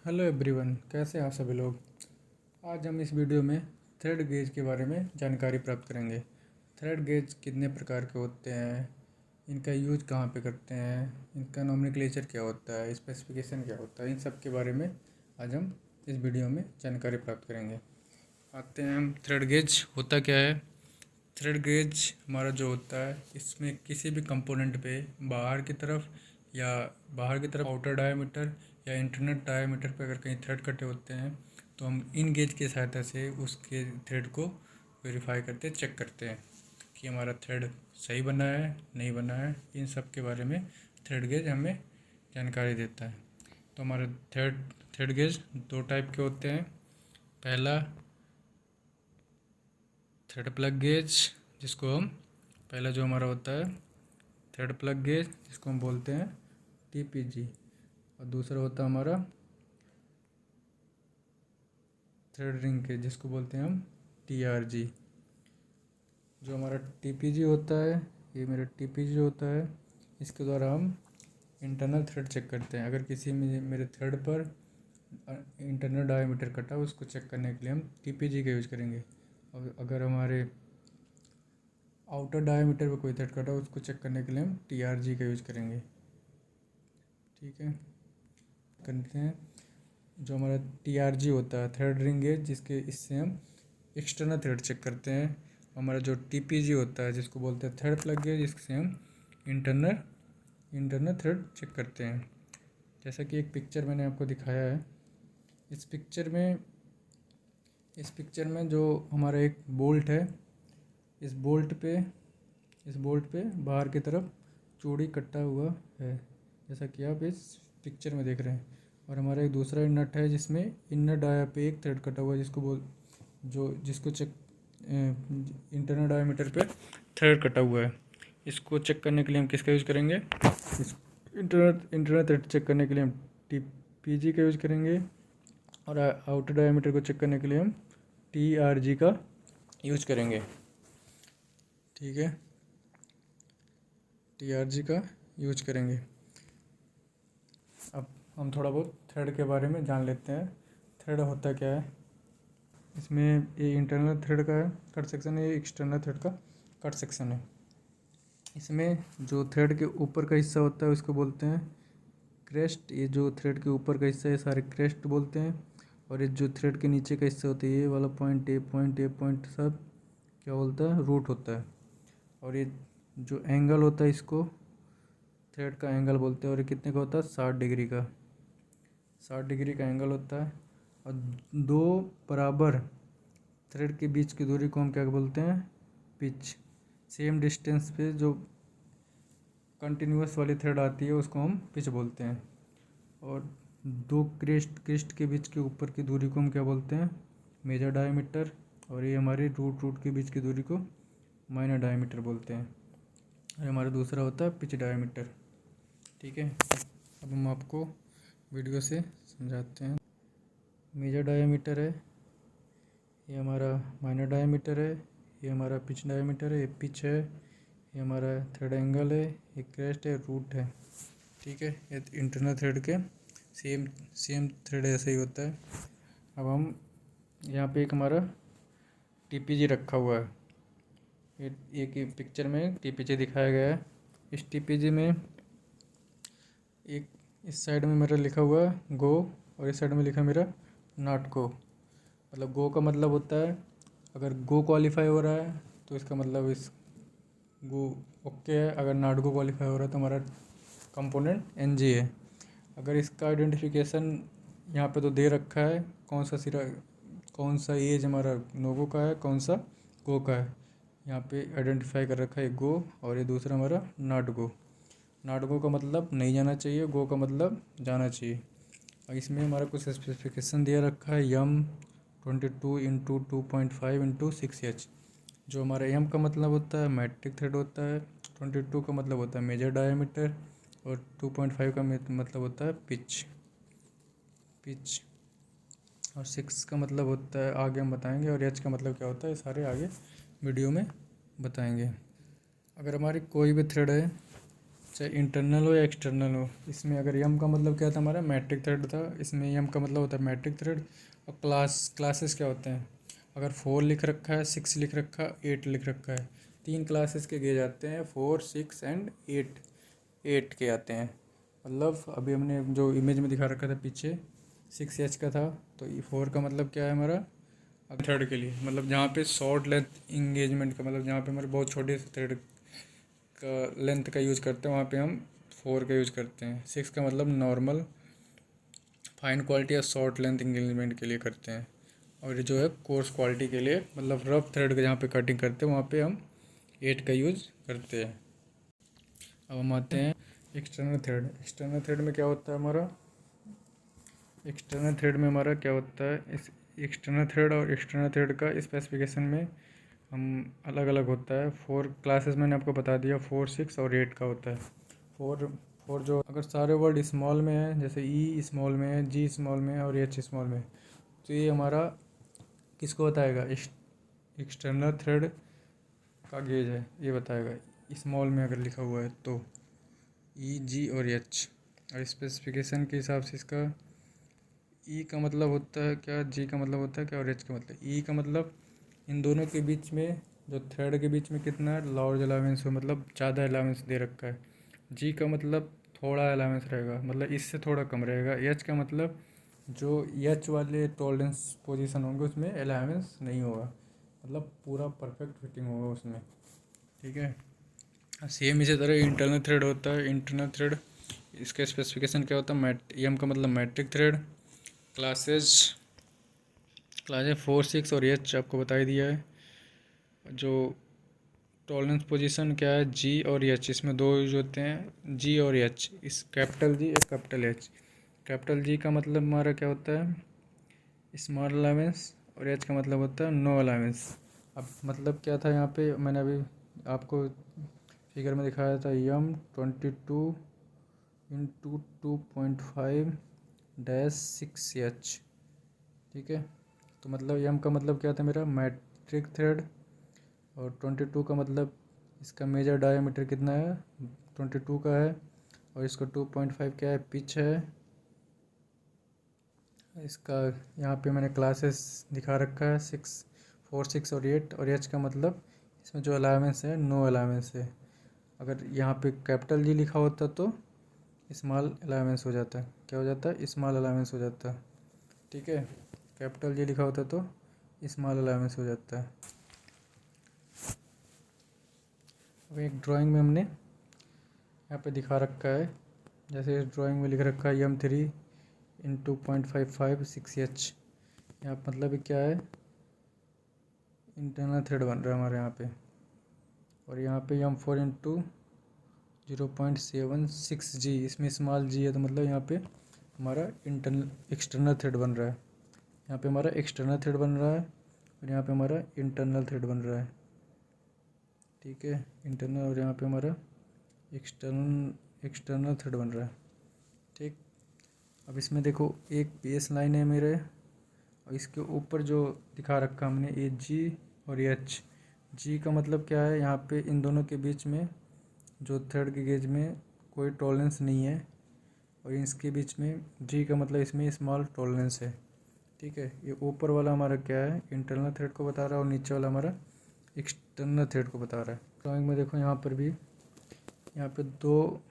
Hello everyone, कैसे हैं आप सभी लोग। आज हम इस वीडियो में थ्रेड गेज के बारे में जानकारी प्राप्त करेंगे। थ्रेड गेज कितने प्रकार के होते हैं, इनका यूज कहाँ पे करते हैं, इनका नोमेनक्लेचर क्या होता है, स्पेसिफिकेशन क्या होता है, इन सब के बारे में आज हम इस वीडियो में जानकारी प्राप्त करेंगे। आते हैं हम थ्रेड गेज होता क्या है। थ्रेड गेज हमारा जो होता है, इसमें किसी भी कंपोनेंट पे बाहर की तरफ आउटर डायमीटर या इंटरनल डायमीटर पे अगर कहीं थ्रेड कटे होते हैं तो हम इन गेज की सहायता से उसके थ्रेड को वेरीफाई करते चेक करते हैं कि हमारा थ्रेड सही बना है नहीं बना है। इन सब के बारे में थ्रेड गेज हमें जानकारी देता है। तो हमारे थ्रेड गेज दो टाइप के होते हैं। पहला थ्रेड प्लग गेज, जिसको हम पहला जो हमारा होता है थ्रेड प्लग गेज, जिसको हम बोलते हैं टीपीजी, और दूसरा होता है हमारा थ्रेड रिंग गेज, जिसको बोलते हैं हम टीआरजी। जो हमारा टीपीजी होता है, ये मेरा टीपीजी होता है, इसके द्वारा हम इंटरनल थ्रेड चेक करते हैं। अगर किसी में मेरे थ्रेड पर इंटरनल डायमीटर कटा उसको चेक करने के लिए हम टीपीजी का यूज़ करेंगे। और अगर हमारे आउटर डायमीटर पर कोई थ्रेड कटा उसको चेक करने के लिए हम टीआरजी का यूज़ करेंगे। ठीक है, करते हैं। जो हमारा टीआरजी होता है थ्रेड रिंग गेज, इससे हम एक्सटर्नल थ्रेड चेक करते हैं। हमारा जो टीपीजी होता है, जिसको बोलते हैं थ्रेड प्लग गेज, इससे हम इंटरनल थ्रेड चेक करते हैं। जैसा कि एक पिक्चर मैंने आपको दिखाया है। इस पिक्चर में जो हमारा एक बोल्ट है, इस बोल्ट पे बाहर की तरफ चूड़ी कटा हुआ है, जैसा कि आप इस पिक्चर में देख रहे हैं। और हमारा एक दूसरा नट है जिसमें इनर डाया पे एक थ्रेड कटा हुआ है, जिसको चेक इंटरनल डायमीटर पे थ्रेड कटा हुआ है। इसको चेक करने के लिए हम किसका यूज़ करेंगे? इस इंटरनल थ्रेड चेक करने के लिए हम टीपीजी का यूज़ करेंगे, और आउटर डायमीटर को चेक करने के लिए हम टीआरजी का यूज़ करेंगे। ठीक है, टीआरजी का यूज़ करेंगे। अब हम थोड़ा बहुत थ्रेड के बारे में जान लेते हैं। थ्रेड होता क्या है? इसमें ये इंटरनल थ्रेड का कट सेक्शन है, ये एक्सटर्नल थ्रेड का कट सेक्शन है। इसमें जो थ्रेड के ऊपर का हिस्सा होता है उसको बोलते हैं क्रेस्ट। ये जो थ्रेड के ऊपर का हिस्सा है सारे क्रेस्ट बोलते हैं। और ये जो थ्रेड के नीचे का हिस्सा होता है, ये वाला पॉइंट सब क्या बोलता है? रूट होता है। और ये जो एंगल होता है इसको थ्रेड का एंगल बोलते हैं। और ये कितने का होता है? 60 डिग्री का। 60 डिग्री का एंगल होता है। और दो बराबर थ्रेड के बीच की दूरी को हम क्या बोलते हैं? पिच। सेम डिस्टेंस पे जो कंटिन्यूअस वाली थ्रेड आती है उसको हम पिच बोलते हैं। और दो क्रेस्ट के बीच के ऊपर की दूरी को हम क्या बोलते हैं? Major diameter. और ये हमारी रूट के बीच की दूरी को माइनर डायमीटर बोलते हैं। और हमारा दूसरा होता है पिच डायमीटर। ठीक है, अब हम आपको वीडियो से समझाते हैं। मेजर डायमीटर है, ये हमारा माइनर डायमीटर है, ये हमारा पिच डायमीटर है, ये पिच है, ये हमारा थ्रेड एंगल है, ये क्रेस्ट है, रूट है। ठीक है, ये इंटरनल थ्रेड के सेम थ्रेड ऐसा ही होता है। अब हम यहाँ पे एक हमारा टीपीजी रखा हुआ है। एक पिक्चर में टीपीजी दिखाया गया है। इस टीपीजी में एक इस साइड में मेरा लिखा हुआ है गो, और इस साइड में लिखा मेरा नॉट गो। मतलब गो का मतलब होता है अगर गो क्वालिफाई हो रहा है तो इसका मतलब इस गो ओके है। अगर नॉट गो क्वालिफाई हो रहा है तो हमारा कंपोनेंट एनजी है। अगर इसका आइडेंटिफिकेशन यहाँ पे तो दे रखा है, कौन सा एज हमारा नो गो का है, कौन सा गो का है, यहाँ पे आइडेंटिफाई कर रखा है गो। और ये दूसरा हमारा नॉट गो। नॉट गो का मतलब नहीं जाना चाहिए, गो का मतलब जाना चाहिए। और इसमें हमारा कुछ स्पेसिफिकेशन दिया रखा है M22x2.5x6H। जो हमारा M का मतलब होता है मैट्रिक थ्रेड होता है, 22 का मतलब होता है मेजर डायमीटर, और 2.5 का मतलब होता है पिच। और 6 का मतलब होता है आगे हम बताएंगे, और H का मतलब क्या होता है सारे आगे वीडियो में बताएंगे। अगर हमारी कोई भी थ्रेड है चाहे इंटरनल हो या एक्सटर्नल हो। इसमें अगर यम का मतलब क्या था हमारा, मैट्रिक थ्रेड था। इसमें यम का मतलब होता है मैट्रिक थ्रेड। और क्लासेस क्या होते हैं, अगर 4 लिख रखा है, 6 लिख रखा है, 8 लिख रखा है, 3 क्लासेस के गेज आते हैं, 4, 6 एंड 8 के आते हैं। मतलब अभी हमने जो इमेज में दिखा रखा था पीछे 6H का था, तो ये 4 का मतलब क्या है हमारा, थ्रेड के लिए, मतलब जहाँ पे शॉर्ट लेंथ इंगेजमेंट का मतलब जहाँ पे हमारे बहुत छोटे थ्रेड का लेंथ का यूज़ करते हैं, वहाँ पे हम 4 का यूज़ करते हैं। 6 का मतलब नॉर्मल फाइन क्वालिटी या शॉर्ट लेंथ इंगेजमेंट के लिए करते हैं। और ये जो है कोर्स क्वालिटी के लिए, मतलब रफ थ्रेड का जहाँ पे कटिंग करते हैं वहाँ पे हम 8 का यूज़ करते हैं। अब हम आते हैं एक्सटर्नल थ्रेड। एक्सटर्नल थ्रेड में क्या होता है हमारा, एक्सटर्नल थ्रेड में हमारा क्या होता है, इस एक्सटर्नल थ्रेड और एक्सटर्नल थ्रेड का स्पेसिफिकेशन में हम अलग अलग होता है। 4 क्लासेस मैंने आपको बता दिया, 4, 6 और 8 का होता है। 4 जो अगर सारे वर्ड स्मॉल में है, जैसे ई स्मॉल में है, जी स्मॉल में है और एच स्मॉल में है, तो ये हमारा किसको बताएगा, एक्सटर्नल थ्रेड का गेज है, ये बताएगा। स्मॉल में अगर लिखा हुआ है तो ई, जी और एच। और स्पेसिफिकेशन के हिसाब से इसका ई का मतलब होता है क्या, जी का मतलब होता है क्या और एच का मतलब, ई का मतलब इन दोनों के बीच में, जो थ्रेड के बीच में कितना लार्ज अलावेंस हो, मतलब ज़्यादा अलावेंस दे रखा है। जी का मतलब थोड़ा अलावेंस रहेगा, मतलब इससे थोड़ा कम रहेगा। एच का मतलब जो एच वाले टॉलरेंस पोजीशन होंगे उसमें अलावेंस नहीं होगा, मतलब पूरा परफेक्ट फिटिंग होगा उसमें। ठीक है। सेम इसी तरह इंटरनल थ्रेड होता है। इंटरनल थ्रेड, इसका स्पेसिफिकेशन क्या होता है, एम का मतलब मैट्रिक थ्रेड। क्लासेस 4, 6 और एच आपको बता ही दिया है। जो टॉलरेंस पोजीशन क्या है, जी और एच, इसमें दो यूज होते हैं, जी और एच। इस कैपिटल जी और कैपिटल एच। कैपिटल जी का मतलब हमारा क्या होता है, स्मॉल अलावेंस, और एच का मतलब होता है नो अलावेंस। अब मतलब क्या था यहाँ पे, मैंने अभी आपको फिगर में दिखाया था, यम 22/2.5-6H। ठीक है। तो मतलब यम का मतलब क्या था मेरा, मैट्रिक थ्रेड। और 22 का मतलब इसका मेजर डायमीटर कितना है, 22 का है। और इसका 2.5 क्या है, पिच है इसका। यहाँ पे मैंने क्लासेस दिखा रखा है, 6, 4, 6 और 8। और एच का मतलब इसमें जो अलावेंस है, नो अलावेंस है। अगर यहाँ पे कैपिटल जी लिखा होता तो स्मॉल अलावेंस हो जाता है, क्या हो जाता है, स्मॉल अलावेंस हो जाता है। ठीक है। कैपिटल जी लिखा होता तो स्मॉल अलावेंस हो जाता है। अब एक ड्राइंग में हमने यहाँ पे दिखा रखा है, जैसे इस ड्राइंग में लिख रखा है M3/2.55-6H। यहाँ मतलब क्या है, इंटरनल थ्रेड बन रहा है हमारे यहाँ पे। और यहाँ पे M4/0.76G, इसमें स्मॉल जी है, तो मतलब यहाँ पे हमारा एक्सटर्नल थ्रेड बन रहा है। यहाँ पे हमारा एक्सटर्नल थ्रेड बन रहा है और यहाँ पे हमारा इंटरनल थ्रेड बन रहा है। ठीक है, इंटरनल, और यहाँ पे हमारा एक्सटर्नल थ्रेड बन रहा है। ठीक। अब इसमें देखो एक बेस लाइन है मेरे, और इसके ऊपर जो दिखा रखा हमने, ये जी और एच। जी का मतलब क्या है, यहाँ पे इन दोनों के बीच में जो थ्रेड के गेज में कोई टॉलरेंस नहीं है, और इसके बीच में जी का मतलब इसमें स्मॉल टॉलरेंस है। ठीक है। ये ऊपर वाला हमारा क्या है, इंटरनल थ्रेड को बता रहा है, और नीचे वाला हमारा एक्सटर्नल थ्रेड को बता रहा है। ड्राइंग में देखो यहाँ पर भी, यहाँ पे 2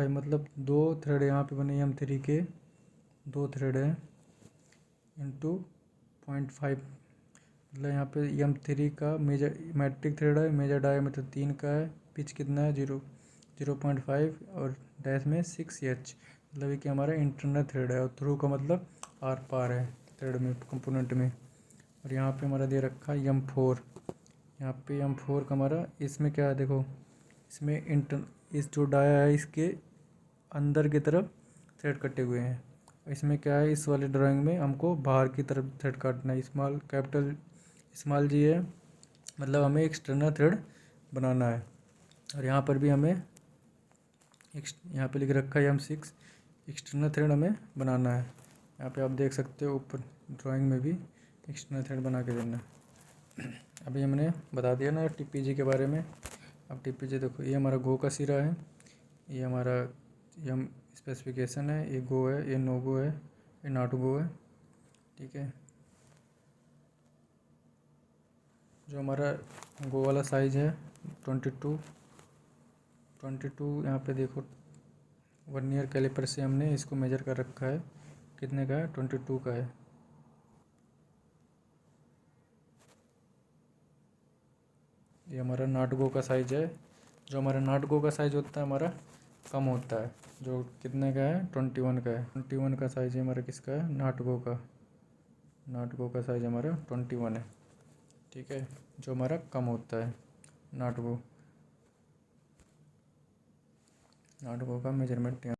मतलब 2 थ्रेड यहाँ पे बने M3 के, 2 थ्रेड है इंटू 0.5, मतलब यहाँ पे M3 का मेजर मैट्रिक थ्रेड है, मेजर डायमीटर 3 का है, पिच कितना है 0.5, और डैश में 6H, मतलब कि हमारा इंटरनल थ्रेड है। और थ्रू का मतलब आर पार है थ्रेड में, कंपोनेंट में। और यहाँ पे हमारा दे रखा है M4। यहाँ पे M4 का हमारा, इसमें क्या है देखो, इसमें इस जो डाया है इसके अंदर की तरफ थ्रेड कटे हुए हैं। इसमें क्या है, इस वाले ड्राइंग में हमको बाहर की तरफ थ्रेड काटना है। स्मॉल जी है, मतलब हमें एक्सटर्नल थ्रेड बनाना है। और यहाँ पर भी हमें यहाँ पे लिख रखा है M6, एक्सटर्नल थ्रेड हमें बनाना है। यहाँ पे आप देख सकते हो ऊपर ड्राइंग में भी एक्सटर्नल थ्रेड बना के देना है। अभी हमने बता दिया ना TPG के बारे में। अब TPJ देखो, ये हमारा गो का सिरा है, ये हमारा ये हम स्पेसिफिकेशन है, ये गो है, ये नो गो है, ये नॉट गो है। ठीक है, जो हमारा गो वाला साइज है 22 यहाँ पे देखो वर्नियर कैलिपर से हमने इसको मेजर कर रखा है, कितने का है, 22 का है। ये हमारा नॉट गो का साइज है। जो हमारा नॉट गो का साइज होता है हमारा कम होता है, जो कितने का है, 21 का है। 21 का साइज है हमारा किसका है, नॉट गो का। नॉट गो का साइज हमारा 21 है। ठीक है, जो हमारा कम होता है नॉट गो का मेजरमेंट।